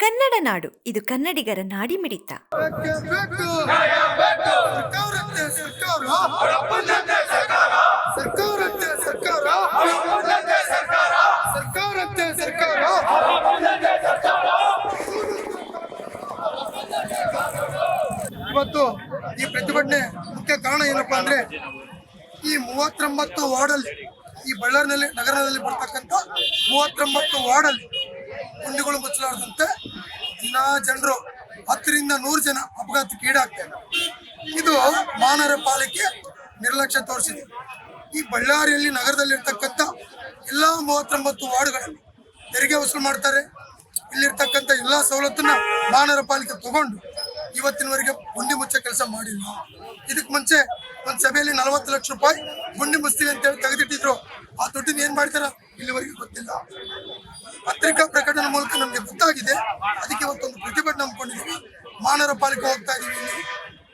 ಕನ್ನಡ ನಾಡು, ಇದು ಕನ್ನಡಿಗರ ನಾಡಿಮಿಡಿತ. ಇವತ್ತು ಈ ಪ್ರತಿಭಟನೆ ಮುಖ್ಯ ಕಾರಣ ಏನಪ್ಪಾ ಅಂದ್ರೆ, ಈ 39 ವಾರ್ಡಲ್ಲಿ, ಈ ಬಳ್ಳಾರಿ ನಗರದಲ್ಲಿ ಬರ್ತಕ್ಕಂಥ 39 ವಾರ್ಡಲ್ಲಿ ಗುಂಡಿಗಳು ಮುಚ್ಚಲಾರದಂತೆ ಜನರು 10 ರಿಂದ 100 ಜನ ಅಪಘಾತಕ್ಕೆ ಈಡಾಗ್ತಾರೆ. ಇದು ಮಹಾನಗರ ಪಾಲಿಕೆ ನಿರ್ಲಕ್ಷ್ಯ ತೋರಿಸಿದೆ. ಈ ಬಳ್ಳಾರಿಯಲ್ಲಿ ನಗರದಲ್ಲಿರ್ತಕ್ಕಂಥ ಎಲ್ಲ 39 ವಾರ್ಡ್ಗಳಲ್ಲಿ ತೆರಿಗೆ ವಸೂಲು ಮಾಡ್ತಾರೆ. ಇಲ್ಲಿರ್ತಕ್ಕಂಥ ಎಲ್ಲ ಸವಲತ್ತನ್ನ ಮಹಾನಗರ ಪಾಲಿಕೆ ತಗೊಂಡು ಇವತ್ತಿನವರೆಗೆ ಗುಂಡಿ ಮುಚ್ಚೋ ಕೆಲಸ ಮಾಡಿಲ್ಲ. ಇದಕ್ಕೆ ಮುಂಚೆ ಒಂದು ಸಭೆಯಲ್ಲಿ 40 ಲಕ್ಷ ರೂಪಾಯಿ ಗುಂಡಿ ಮುಚ್ತೀವಿ ಅಂತ ಹೇಳಿ ತೆಗೆದಿಟ್ಟಿದ್ರು. ಆ ದುಡ್ಡಿನ ಏನ್ ಮಾಡ್ತಾರ ಇಲ್ಲಿವರೆಗೆ ಗೊತ್ತಿಲ್ಲ. ಪತ್ರಿಕಾ ಪ್ರಕಟಣೆ ಮೂಲಕ ನಮ್ಗೆ ಗೊತ್ತಾಗಿದೆ. ಅದಕ್ಕೆ ಇವತ್ತೊಂದು ಪ್ರತಿಭಟನೆ ಹಮ್ಮಿಕೊಂಡಿದ್ದೀವಿ. ಮಹಾನಗರ ಪಾಲಿಕೆ ಹೋಗ್ತಾ ಇದೀವಿ. ಇಲ್ಲಿ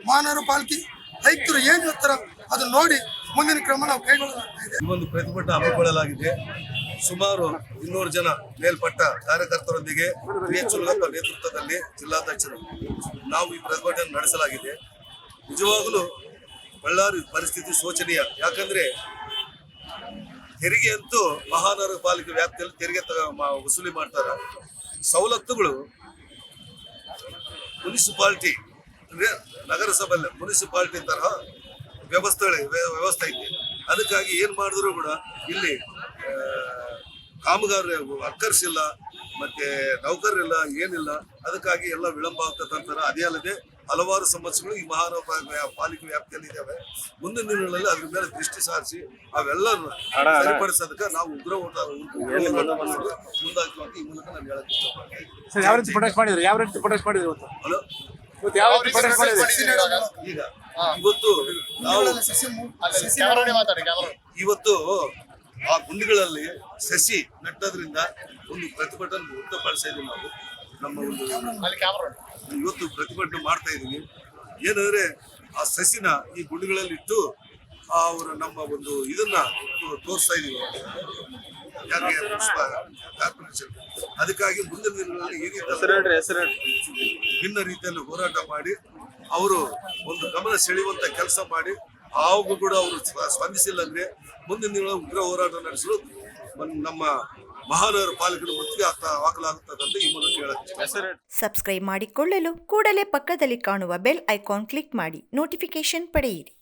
ಮಹಾನಗರ ಪಾಲಿಕೆ ಆಯುಕ್ತರು ಏನ್ ಹೇಳ್ತಾರ ಅದನ್ನ ನೋಡಿ ಮುಂದಿನ ಕ್ರಮ ನಾವು ಕೈಗೊಳ್ಳಲಾಗ್ತಾ ಇದೆ. ಒಂದು ಪ್ರತಿಭಟನೆ ಹಮ್ಮಿಕೊಳ್ಳಲಾಗಿದೆ. ಸುಮಾರು 200 ಜನ ಮೇಲ್ಪಟ್ಟ ಕಾರ್ಯಕರ್ತರೊಂದಿಗೆ ಚುಲಗಪ್ಪ ನೇತೃತ್ವದಲ್ಲಿ ಜಿಲ್ಲಾಧ್ಯಕ್ಷರು ನಾವು ಈ ಪ್ರತಿಭಟನೆ ನಡೆಸಲಾಗಿದೆ. ನಿಜವಾಗಲೂ ಬಳ್ಳಾರಿ ಪರಿಸ್ಥಿತಿ ಶೋಚನೀಯ. ಯಾಕಂದ್ರೆ ತೆರಿಗೆ ಅಂತೂ ಮಹಾನಗರ ಪಾಲಿಕೆ ವ್ಯಾಪ್ತಿಯಲ್ಲಿ ತೆರಿಗೆ ವಸೂಲಿ ಮಾಡ್ತಾರೆ. ಸವಲತ್ತುಗಳು ಮುನ್ಸಿಪಾಲಿಟಿ ಅಂದ್ರೆ ನಗರಸಭೆ ಮುನ್ಸಿಪಾಲಿಟಿ ತರಹ ವ್ಯವಸ್ಥೆ ಐತಿ. ಅದಕ್ಕಾಗಿ ಏನ್ ಮಾಡಿದ್ರು ಕೂಡ ಇಲ್ಲಿ ಕಾಮಗಾರ ವರ್ಕರ್ಸ್ ಇಲ್ಲ, ಮತ್ತೆ ನೌಕರರಿಲ್ಲ, ಏನಿಲ್ಲ. ಅದಕ್ಕಾಗಿ ಎಲ್ಲ ವಿಳಂಬ ಆಗ್ತಕ್ಕಂಥ. ಅದೇ ಅಲ್ಲದೆ ಹಲವಾರು ಸಮಸ್ಯೆಗಳು ಈ ಮಹಾನಗರ ಪಾಲಿಕೆ ವ್ಯಾಪ್ತಿಯಲ್ಲಿ ಇದ್ದಾವೆ. ಮುಂದಿನ ದಿನಗಳಲ್ಲಿ ಅದ್ರ ಮೇಲೆ ದೃಷ್ಟಿ ಸಾರಿಸಿ ಅವೆಲ್ಲರೂ ಸರಿಪಡಿಸೋದಕ್ಕೆ ನಾವು ಉಗ್ರ ಮುಂದಾಗ್ತೀವಿ ಅಂತ ಈ ಮೂಲಕ ನಾನು ಹೇಳಕ್ ಇಷ್ಟಪಡ್ತೀನಿ. ಈಗ ಇವತ್ತು ಆ ಗುಂಡಿಗಳಲ್ಲಿ ಸಸಿ ನೆಟ್ಟದ್ರಿಂದ ಒಂದು ಪ್ರತಿಭಟನೆ ವ್ಯಕ್ತಪಡಿಸಿದ್ವಿ. ನಾವು ನಮ್ಮ ಒಂದು ಇವತ್ತು ಪ್ರತಿಭಟನೆ ಮಾಡ್ತಾ ಇದೀವಿ. ಏನಂದ್ರೆ ಆ ಸಸಿನ ಈ ಗುಂಡಿಗಳಲ್ಲಿ ಇಟ್ಟು ಅವರು ನಮ್ಮ ಒಂದು ಇದನ್ನ ತೋರಿಸ್ತಾ ಇದೀವಿ ಕಾರ್ಪೊರೇಷನ್. ಅದಕ್ಕಾಗಿ ಮುಂದಿನ ದಿನಗಳಲ್ಲಿ ಈ ರೀತಿ ಭಿನ್ನ ರೀತಿಯಲ್ಲಿ ಹೋರಾಟ ಮಾಡಿ ಅವರು ಒಂದು ಗಮನ ಸೆಳೆಯುವಂತ ಕೆಲಸ ಮಾಡಿ ಆವಾಗ ಕೂಡ ಅವರು ಸ್ಪಂದಿಸಿಲ್ಲ ಅಂದ್ರೆ ಮುಂದಿನ ದಿನಗಳಲ್ಲಿ ಉಗ್ರ ಹೋರಾಟ ನಡೆಸಲು ನಮ್ಮ ಮಹಾನಗರ ಪಾಲಿಕೆ ಮುತ್ತಿಗೆ ಹಾಕಲಾಗುತ್ತದೆ ಈ ಮೂಲಕ ಹೇಳುತ್ತೆ. ಸಬ್ಸ್ಕ್ರೈಬ್ ಮಾಡಿಕೊಳ್ಳಲು ಕೂಡಲೇ ಪಕ್ಕದಲ್ಲಿ ಕಾಣುವ ಬೆಲ್ ಐಕಾನ್ ಕ್ಲಿಕ್ ಮಾಡಿ ನೋಟಿಫಿಕೇಶನ್ ಪಡೆಯಿರಿ.